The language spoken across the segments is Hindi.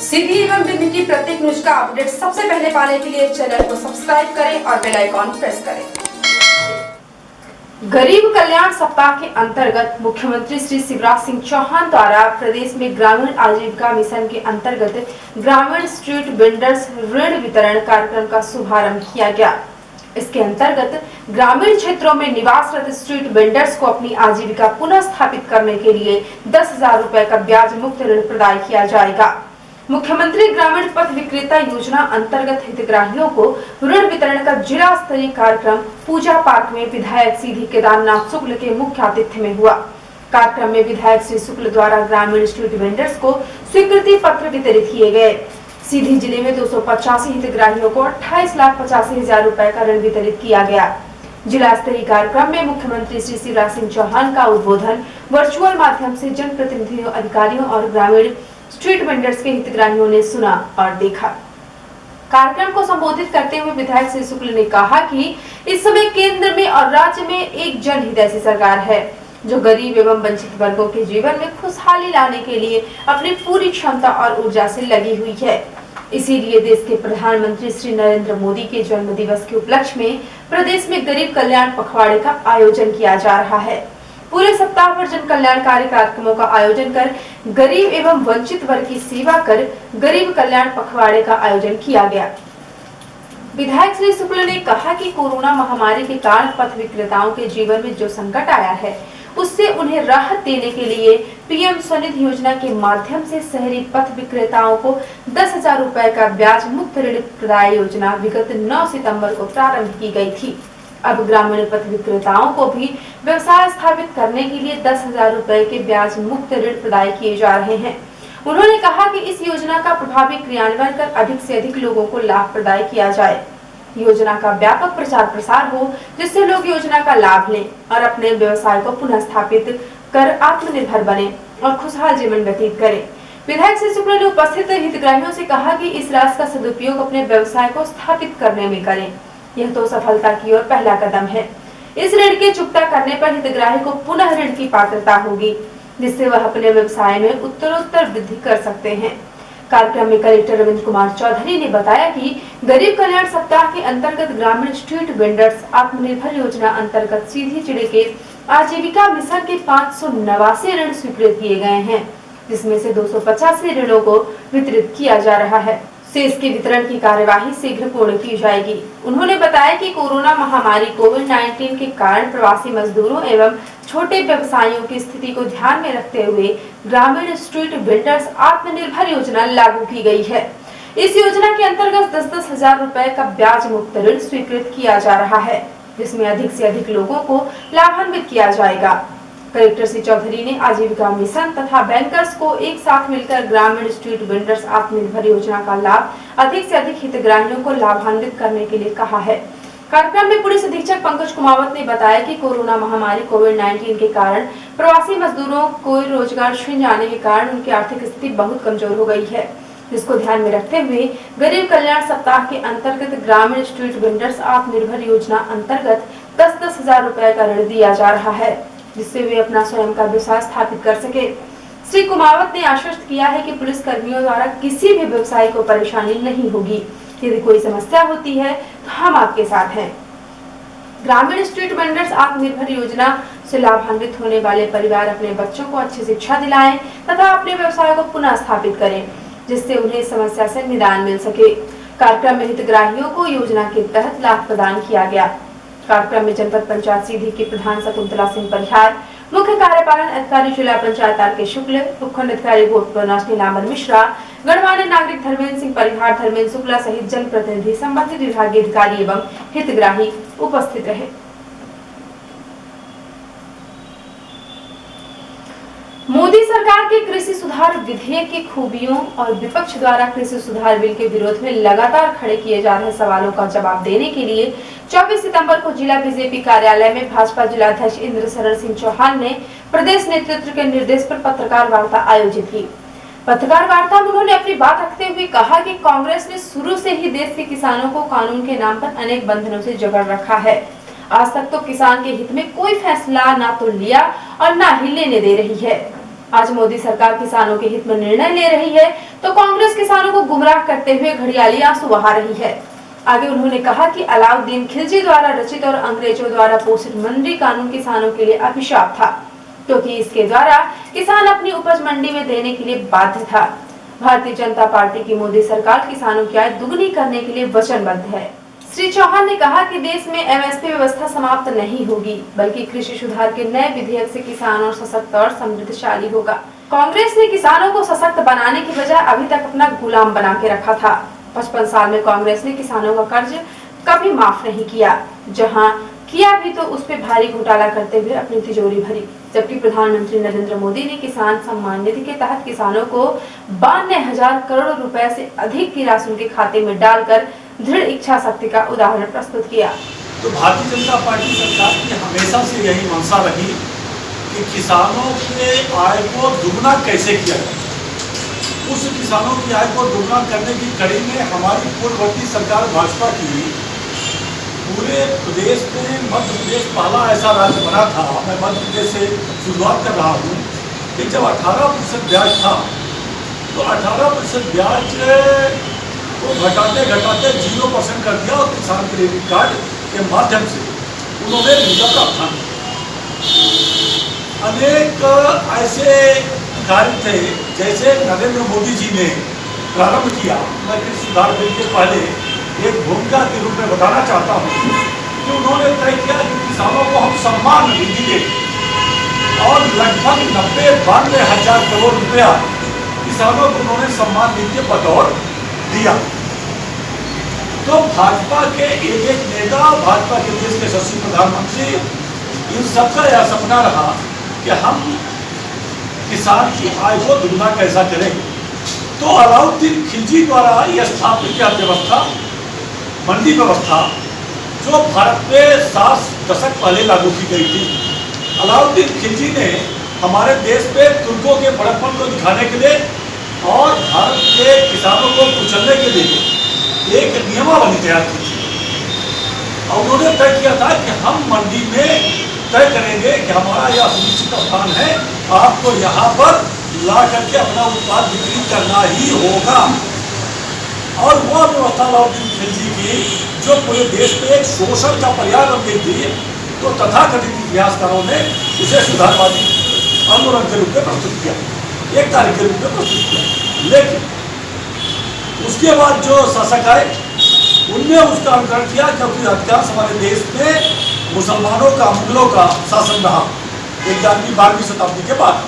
सीधी एवं बिंदु की प्रत्येक न्यूज का अपडेट सबसे पहले पाने के लिए चैनल को सब्सक्राइब करें और बेल आइकॉन प्रेस करें। गरीब कल्याण सप्ताह के अंतर्गत मुख्यमंत्री श्री शिवराज सिंह चौहान द्वारा प्रदेश में ग्रामीण आजीविका मिशन के अंतर्गत ग्रामीण स्ट्रीट वेंडर्स ऋण वितरण कार्यक्रम का शुभारंभ किया गया। इसके अंतर्गत ग्रामीण क्षेत्रों में निवासरत स्ट्रीट वेंडर्स को अपनी आजीविका पुनः स्थापित करने के लिए 10,000 रुपए का ब्याज मुक्त ऋण प्रदान किया जाएगा। मुख्यमंत्री ग्रामीण पथ विक्रेता योजना अंतर्गत हितग्राहियों को ऋण वितरण का जिला स्तरीय कार्यक्रम पूजा पार्क में विधायक सीधी केदारनाथ शुक्ल के मुख्य आतिथ्य में हुआ। कार्यक्रम में विधायक श्री शुक्ल द्वारा ग्रामीण स्ट्रीट वेंडर्स को स्वीकृति पत्र वितरित किए गए। सीधी जिले में 285 हितग्राहियों को 28,85,000 रुपए का ऋण वितरित किया गया। जिला स्तरीय कार्यक्रम में मुख्यमंत्री श्री शिवराज सिंह चौहान का उद्बोधन वर्चुअल माध्यम से जनप्रतिनिधियों, अधिकारियों और ग्रामीण स्ट्रीट वेंडर्स के हितग्राहियों ने सुना और देखा। कार्यक्रम को संबोधित करते हुए विधायक श्री शुक्ल ने कहा कि इस समय केंद्र में और राज्य में एक जनहित ऐसी सरकार है जो गरीब एवं वंचित वर्गों के जीवन में खुशहाली लाने के लिए अपनी पूरी क्षमता और ऊर्जा से लगी हुई है। इसीलिए देश के प्रधानमंत्री श्री नरेंद्र मोदी के जन्म दिवस के उपलक्ष्य में प्रदेश में गरीब कल्याण पखवाड़े का आयोजन किया जा रहा है। पूरे सप्ताह भर जन कल्याणकारी कार्यक्रमों का आयोजन कर गरीब एवं वंचित वर्ग की सेवा कर गरीब कल्याण पखवाड़े का आयोजन किया गया। विधायक श्री शुक्ल ने कहा कि कोरोना महामारी के कारण पथ विक्रेताओं के जीवन में जो संकट आया है उससे उन्हें राहत देने के लिए पीएम स्वनिधि योजना के माध्यम से शहरी पथ विक्रेताओं को 10,000 रुपए का ब्याज मुक्त ऋण प्रदाय योजना विगत 9 सितंबर को प्रारंभ की गई थी। अब ग्रामीण पथ विक्रेताओं को भी व्यवसाय स्थापित करने के लिए 10,000 रुपए के ब्याज मुक्त ऋण प्रदान किए जा रहे हैं। उन्होंने कहा कि इस योजना का प्रभावी क्रियान्वयन कर अधिक से अधिक लोगों को लाभ प्रदान किया जाए। योजना का व्यापक प्रचार प्रसार हो जिससे लोग योजना का लाभ लें और अपने व्यवसाय को पुनः स्थापित कर आत्मनिर्भर बने और खुशहाल जीवन व्यतीत करें। विधायक श्री शुक्ल ने उपस्थित हितग्राहियों से कहा कि इस राशि का सदुपयोग अपने व्यवसाय को स्थापित करने में करें। यह तो सफलता की ओर पहला कदम है। इस ऋण के चुकता करने पर हितग्राही को पुनः ऋण की पात्रता होगी जिससे वह अपने व्यवसाय में उत्तरोत्तर वृद्धि कर सकते हैं। कार्यक्रम में कलेक्टर रविंद्र कुमार चौधरी ने बताया कि गरीब कल्याण सप्ताह के अंतर्गत ग्रामीण स्ट्रीट वेंडर्स आत्मनिर्भर योजना अंतर्गत सीधी जिले के आजीविका मिशन के 589 ऋण स्वीकृत किए गए हैं जिसमें से 285 ऋणों को वितरित किया जा रहा है। शेष के वितरण की कार्यवाही शीघ्र पूर्ण की जाएगी। उन्होंने बताया कि कोरोना महामारी कोविड-19 के कारण प्रवासी मजदूरों एवं छोटे व्यवसायियों की स्थिति को ध्यान में रखते हुए ग्रामीण स्ट्रीट वेंडर्स आत्मनिर्भर योजना लागू की गई है। इस योजना के अंतर्गत 10,000 रुपए का ब्याज मुक्त ऋण स्वीकृत किया जा रहा है जिसमें अधिक से अधिक लोगों को लाभान्वित किया जाएगा। कलेक्टर श्री चौधरी ने आजीविका मिशन तथा बैंकर्स को एक साथ मिलकर ग्रामीण स्ट्रीट वेंडर्स आत्मनिर्भर योजना का लाभ अधिक से अधिक हितग्राहियों को लाभान्वित करने के लिए कहा है। कार्यक्रम में पुलिस अधीक्षक पंकज कुमावत ने बताया कि कोरोना महामारी कोविड-19 के कारण प्रवासी मजदूरों को रोजगार छिन जाने के कारण उनकी आर्थिक स्थिति बहुत कमजोर हो गई है जिसको ध्यान में रखते हुए गरीब कल्याण सप्ताह के अंतर्गत ग्रामीण स्ट्रीट वेंडर्स आत्मनिर्भर योजना अंतर्गत 10,000 रुपए का ऋण दिया जा रहा है जिससे वे अपना स्वयं का व्यवसाय स्थापित कर सके। श्री कुमावत ने आश्वस्त किया है कि पुलिस कर्मियों द्वारा किसी भी व्यवसायी को परेशानी नहीं होगी। यदि कोई समस्या होती है तो हम आपके साथ हैं। ग्रामीण स्ट्रीट वेंडर्स आत्मनिर्भर योजना से लाभान्वित होने वाले परिवार अपने बच्चों को अच्छी शिक्षा दिलाएं तथा अपने व्यवसाय को पुनः स्थापित करें जिससे उन्हें इस समस्या से निदान मिल सके। कार्यक्रम में हितग्राहियों को योजना के तहत लाभ प्रदान किया गया। कार्यक्रम में जनपद पंचायत सीधी की प्रधान शकुंतला सिंह परिहार, मुख्य कार्यपालन अधिकारी जिला पंचायत आर.के. शुक्ल, उपखंड अधिकारी गोपनाथ नीलांबर मिश्रा, गणमान्य नागरिक धर्मेंद्र सिंह परिहार, धर्मेंद्र शुक्ला सहित जनप्रतिनिधि, संबंधित विभागीय अधिकारी एवं हितग्राही उपस्थित रहे। मोदी सरकार के कृषि सुधार विधेयक की खूबियों और विपक्ष द्वारा कृषि सुधार बिल के विरोध में लगातार खड़े किए जा रहे सवालों का जवाब देने के लिए 24 सितंबर को जिला बीजेपी कार्यालय में भाजपा जिलाध्यक्ष इंद्र शरण सिंह चौहान ने प्रदेश नेतृत्व के निर्देश पर पत्रकार वार्ता आयोजित की। पत्रकार वार्ता में उन्होंने अपनी बात रखते हुए कहा कि कांग्रेस ने शुरू से ही देश के किसानों को कानून के नाम पर अनेक बंधनों से जकड़ रखा है। आज तक तो किसान के हित में कोई फैसला ना तो लिया और ना ही लेने दे रही है। आज मोदी सरकार किसानों के हित में निर्णय ले रही है तो कांग्रेस किसानों को गुमराह करते हुए घड़ियाली आंसू बहा रही है। आगे उन्होंने कहा कि अलाउद्दीन खिलजी द्वारा रचित और अंग्रेजों द्वारा पोषित मंडी कानून किसानों के लिए अभिशाप था, क्योंकि इसके द्वारा किसान अपनी उपज मंडी में देने के लिए बाध्य था। भारतीय जनता पार्टी की मोदी सरकार किसानों की आय दुगनी करने के लिए वचनबद्ध है। श्री चौहान ने कहा कि देश में एमएसपी व्यवस्था समाप्त नहीं होगी, बल्कि कृषि सुधार के नए विधेयक से किसान और सशक्त और समृद्धशाली होगा। कांग्रेस ने किसानों को सशक्त बनाने की बजाय अभी तक अपना गुलाम बना के रखा था। 55 साल में कांग्रेस ने किसानों का कर्ज कभी माफ नहीं किया, जहां किया भी तो उस पर भारी घोटाला करते हुए अपनी तिजोरी भरी। जबकि प्रधानमंत्री नरेंद्र मोदी ने किसान सम्मान निधि के तहत किसानों को 92,000 करोड़ रुपए से अधिक की राशि उनके खाते में डालकर दृढ़ इच्छा शक्ति का उदाहरण प्रस्तुत किया। तो भारतीय जनता पार्टी सरकार की हमेशा से यही मंशा रही कि किसानों के आय को दुगना कैसे किया जाए। उस किसानों की आय को दुगना करने की कड़ी में हमारी पूर्ववर्ती सरकार भाजपा की पूरे प्रदेश में मध्य प्रदेश पहला ऐसा राज्य बना था। मैं मध्य प्रदेश से शुरुआत कर रहा हूँ कि जब 18% ब्याज था तो 18% ब्याज को घटाते घटाते 0% कर दिया और किसान क्रेडिट कार्ड के माध्यम से उन्होंने ऋण प्रावधान किया। अनेक ऐसे कार्य थे जैसे नरेंद्र मोदी जी ने प्रारंभ किया। मैं कृषि सुधार बिल के पहले एक भूमिका के रूप में बताना चाहता हूँ कि उन्होंने तय किया कि किसानों को हम सम्मान निधि दें और लगभग 92 हजार करोड़ रुपया किसानों को उन्होंने सम्मान निधि के बतौर दिया। तो भाजपा के एक नेता, भाजपा के देश के यशस्वी प्रधानमंत्री, इन सबका यह सपना रहा कि हम किसान की आय को दुगना कैसा करें। तो अलाउद्दीन खिलजी द्वारा यह स्थापित किया व्यवस्था, मंडी व्यवस्था, जो भारत में 60 दशक पहले लागू की गई थी। अलाउद्दीन खिलजी ने हमारे देश पे तुर्कों के बड़प्पन को दिखाने के लिए और भारत के किसानों को कुचलने के लिए एक नियमावली तैयार की थी और उन्होंने तय किया था कि हम मंडी में तय करेंगे कि हमारा यह सुनिश्चित स्थान है, आपको यहाँ पर ला करके अपना उत्पाद बिक्री करना ही होगा। और वह व्यवस्था अलाउद्दीन खिलजी की जो पूरे देश में एक शोषण का पर्याय बन गई थी, तो तथाकथित इतिहासकारों ने उसे सुधारवादी आंदोलन के रूप में प्रस्तुत किया, एक तारीख के रूप में प्रस्तुत किया। लेकिन उसके बाद जो शासक आए उनने उसका अनुकरण किया, क्योंकि अधिकांश हमारे देश में मुसलमानों का, मुगलों का शासन रहा 11वीं शताब्दी के बाद,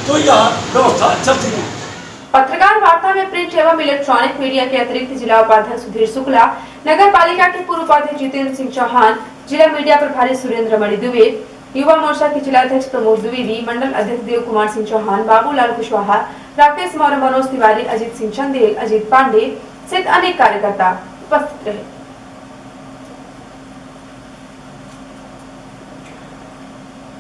तो यह व्यवस्था चलती रही। पत्रकार वार्ता में प्रिंट एवं इलेक्ट्रॉनिक मीडिया के अतिरिक्त जिला उपाध्यक्ष सुधीर शुक्ला, नगर पालिका के पूर्व उपाध्यक्ष जितेंद्र सिंह चौहान, जिला मीडिया प्रभारी सुरेंद्र मणि दुबे, युवा मोर्चा के जिलाध्यक्ष प्रमोद द्विवेदी, मंडल अध्यक्ष देव कुमार सिंह चौहान, बाबूलाल कुशवाहा, राकेश मौर्य, मनोज तिवारी, अजीत सिंह चंदेल, अजीत पांडे सहित अनेक कार्यकर्ता उपस्थित रहे।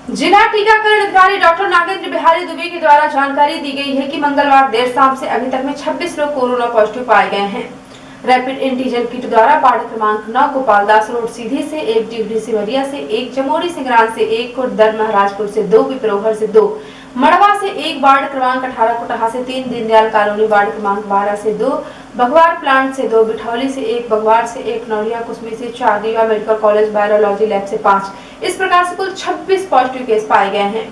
जिला टीकाकरण अधिकारी डॉक्टर नागेंद्र बिहारी दुबे के द्वारा जानकारी दी गई है कि मंगलवार देर शाम से अभी तक में 26 लोग कोरोना पॉजिटिव पाए गए हैं। रैपिड एंटीजन किट द्वारा वार्ड क्रमांक 9 गोपाल दास रोड सीधी से 1, डिहरी सिमरिया से 1, जमोरी सिंगरान से 1, कोटदर महाराजपुर से 2, पिपरोहर से 2, मड़वा से 1, वार्ड क्रमांक 18 कोटहा से 3, दीनदयाल कॉलोनी वार्ड क्रमांक 12 से 2, बघवार प्लांट से 2, बिठौली से 1, बघवार से 1, नौरिया कुसमी से 4, Rewa medical college virology lab से 5। इस प्रकार से कुल 26 पॉजिटिव केस पाए गए हैं।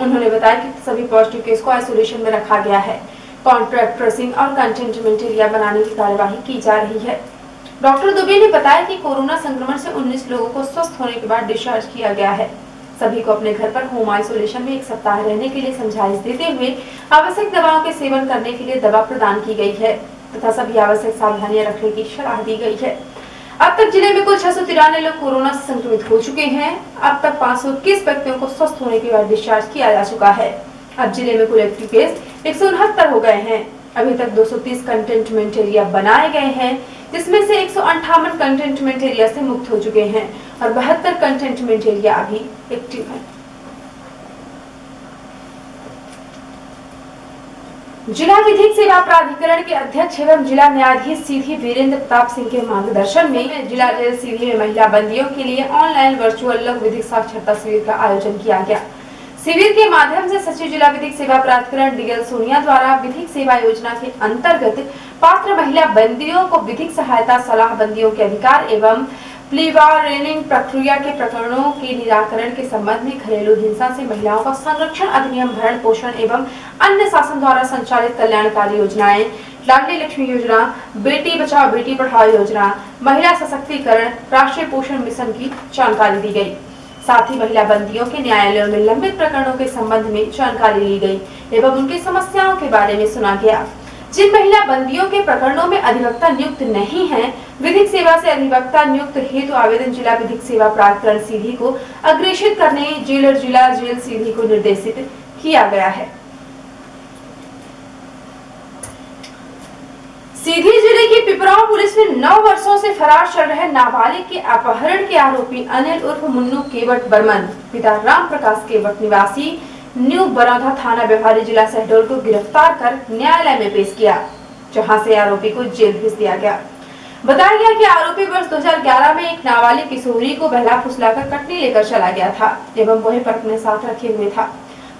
उन्होंने बताया कि सभी पॉजिटिव केस को आइसोलेशन में रखा गया है। कॉन्ट्रैक्ट ट्रेसिंग और कंटेनमेंट एरिया बनाने की कार्यवाही की जा रही है। डॉक्टर दुबे ने बताया कि कोरोना संक्रमण से 19 लोगों को स्वस्थ होने के बाद डिस्चार्ज किया गया है। सभी को अपने घर पर होम आइसोलेशन में 1 सप्ताह रहने के लिए समझाइश देते हुए आवश्यक दवाओं के सेवन करने के लिए दवा प्रदान की गई है तथा सभी आवश्यक सावधानियां रखने की सलाह दी गई है। अब तक जिले में कुल 693 लोग कोरोना से संक्रमित हो चुके हैं। अब तक 521 व्यक्तियों को स्वस्थ होने के बाद डिस्चार्ज किया जा चुका है। अब जिले में कुल एक्टिव केस 169 हो गए हैं। अभी तक 230 कंटेनमेंट एरिया बनाए गए हैं, जिसमें से 158 कंटेनमेंट एरिया से मुक्त हो चुके हैं और 72 कंटेनमेंट एरिया अभी एक्टिव है। जिला विधिक सेवा प्राधिकरण के अध्यक्ष एवं जिला न्यायाधीश सीधी वीरेंद्र प्रताप सिंह के मार्गदर्शन में जिला जेल सीधी में महिला बंदियों के लिए ऑनलाइन वर्चुअल लोक विधिक साक्षरता शिविर का आयोजन किया गया। शिविर के माध्यम से सचिव जिला विधिक सेवा प्राधिकरण डीएल सोनिया द्वारा विधिक सेवा योजना के अंतर्गत पात्र महिला बंदियों को विधिक सहायता सलाह बंदियों के अधिकार एवं प्लीवारेनिंग प्रक्रिया के प्रकरणों के निराकरण के संबंध में घरेलू हिंसा से महिलाओं का संरक्षण अधिनियम भरण पोषण एवं अन्य शासन द्वारा संचालित कल्याणकारी योजनाएं, लाडली लक्ष्मी योजना, बेटी बचाओ बेटी पढ़ाओ योजना, महिला सशक्तिकरण, राष्ट्रीय पोषण मिशन की जानकारी दी गई। साथ ही महिला बंदियों के न्यायालयों में लंबित प्रकरणों के संबंध में जानकारी ली गई एवं उनकी समस्याओं के बारे में सुना गया। जिन महिला बंदियों के प्रकरणों में अधिवक्ता नियुक्त नहीं है, विधिक सेवा से अधिवक्ता नियुक्त हेतु आवेदन जिला विधिक सेवा प्राधिकरण सीधी को अग्रेषित करने जेलर जिला जेल सीधी को निर्देशित किया गया है। सीधी जिले की पिपराव पुलिस ने 9 वर्षों से फरार चल रहे नाबालिग के अपहरण के आरोपी अनिल उर्फ मुन्नू केवट बर्मन पिता राम प्रकाश केवट निवासी न्यू बरौधा थाना व्यवहारी जिला शहडोल को गिरफ्तार कर न्यायालय में पेश किया, जहां से आरोपी को जेल भेज दिया गया। बताया गया कि आरोपी वर्ष 2011 में एक नाबालिग किशोरी को बहला फुसलाकर कटनी लेकर चला गया था एवं वहीं पर अपने साथ रखे हुए था।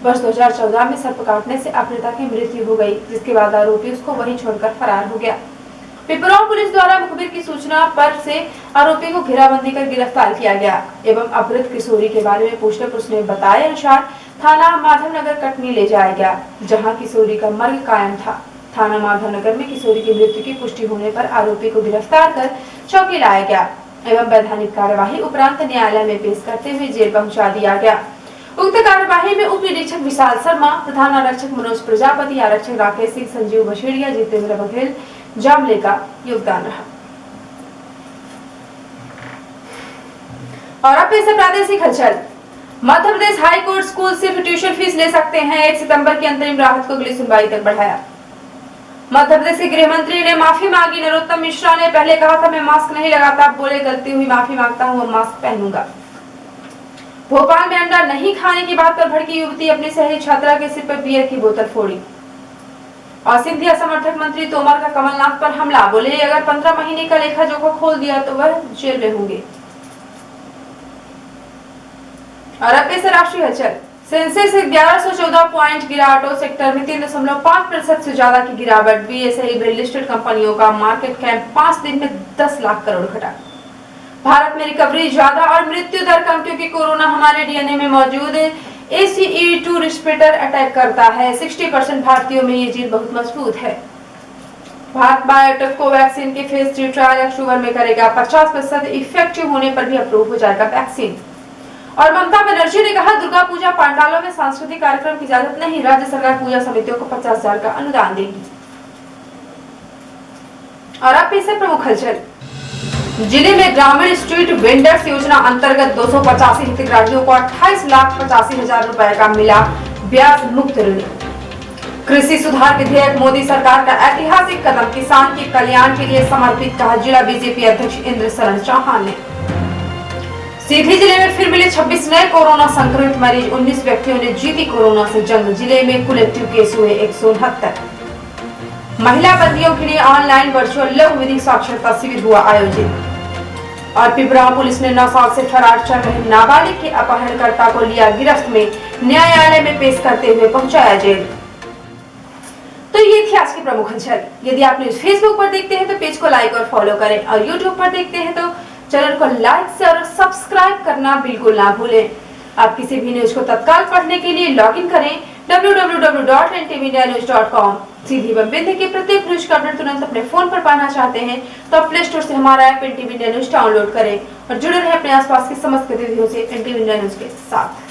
वर्ष 2014 में सर्प काटने से अपहृता की मृत्यु हो गई, जिसके बाद आरोपी उसको वहीं छोड़कर फरार हो गया। पिपराव पुलिस द्वारा मुखबिर की सूचना पर से आरोपी को घेराबंदी कर गिरफ्तार किया गया एवं अपहृत किशोरी के बारे में पूछने पर उसने बताए अनुसार थाना माधवनगर कटनी ले जाया गया, जहां किशोरी का मर्ग कायम था। थाना माधवनगर में किशोरी की मृत्यु की पुष्टि होने पर आरोपी को गिरफ्तार कर चौकी लाया गया एवं वैधानिक कार्यवाही उपरांत न्यायालय में पेश करते हुए जेल पहुंचा दिया गया। उक्त कार्यवाही में उप निरीक्षक विशाल शर्मा, प्रधान आरक्षक मनोज प्रजापति, आरक्षक राकेश सिंह, संजीव बछेड़िया, जितेंद्र बघेल, जामले का योगदान रहा। और अब पेश है प्रादेशिक हलचल। Madhya Pradesh high court school सिर्फ ट्यूशन फीस ले सकते हैं। 1 सितंबर की अंतरिम राहत को अगली सुनवाई तक बढ़ाया। मध्य प्रदेश के गृह मंत्री ने माफी मांगी। नरोत्तम मिश्रा ने पहले कहा था मैं मास्क नहीं लगाता, बोले गलती हुई, माफी मांगता हूं, अब मास्क पहनूंगा। भोपाल में अंडा नहीं खाने की बात पर भड़की युवती अपनी सहेली छात्रा के सिर पर बियर की बोतल फोड़ी। और सिंधिया समर्थक मंत्री तोमर का कमलनाथ पर हमला, बोले अगर 15 महीने का लेखा जोखा खोल दिया तो वह जेल में होंगे। और अब से राष्ट्रीय हलचल। सेंसेक्स 1114 पॉइंट गिरा, ऑटो सेक्टर में 3.5% से ज्यादा की गिरावट। बीएसई लिस्टेड कंपनियों का मार्केट कैप 5 दिन में 10 लाख करोड़ घटा। भारत में रिकवरी ज्यादा और मृत्यु दर कम, क्योंकि कोरोना हमारे डीएनए में मौजूद ACE2 रिस्पिरेटर अटैक करता है। 60% भारतीयों में ये जीन बहुत मजबूत है। भारत बायोटेक कोवैक्सीन के फेज 3 ट्रायल अक्टूबर में करेगा। 50% इफेक्टिव होने पर भी अप्रूव हो जाएगा वैक्सीन। और ममता बनर्जी ने कहा दुर्गा पूजा पंडालों में सांस्कृतिक कार्यक्रम की इजाजत नहीं, राज्य सरकार पूजा समितियों को 50,000 का अनुदान देगी। और अब पेश है प्रमुख हलचल। जिले में ग्रामीण स्ट्रीट वेंडर्स योजना अंतर्गत 285 हितग्राहियों को 28,85,000 रुपए का मिला ब्याज मुक्त ऋण। कृषि सुधार विधेयक मोदी सरकार का ऐतिहासिक कदम, किसान के कल्याण के लिए समर्पित, कहा जिला बीजेपी अध्यक्ष इंद्र शरण चौहान ने। सीधी जिले में फिर मिले 26 नए कोरोना संक्रमित मरीज, 19 व्यक्तियों ने जीती कोरोना से जंग। जिले में कुल एक्टिव केस हुए 169। महिला बंदियों के लिए ऑनलाइन वर्चुअल लघु विधिक साक्षरता शिविर हुआ आयोजित। और पिपराव पुलिस ने 9 साल से फरार चल रहे नाबालिग के अपहरणकर्ता को लिया गिरफ्त में, न्यायालय में पेश करते हुए पहुंचाया जेल। तो ये थी आज की प्रमुख हलचल। यदि आप न्यूज फेसबुक पर देखते हैं तो पेज को लाइक और फॉलो करें, और यूट्यूब पर देखते हैं तो चैनल को लाइक और सब्सक्राइब करना बिल्कुल ना भूलें। आप किसी भी न्यूज को तत्काल पढ़ने के लिए लॉगिन करें www.ntvnews.com। सीधी व बिंद के प्रत्येक न्यूज का अपडेट तुरंत अपने फोन पर पाना चाहते हैं तो आप प्ले स्टोर से हमारा app NTV India news download करें और जुड़े रहे अपने आसपास की समस्त गतिविधियों से NTV India न्यूज के साथ।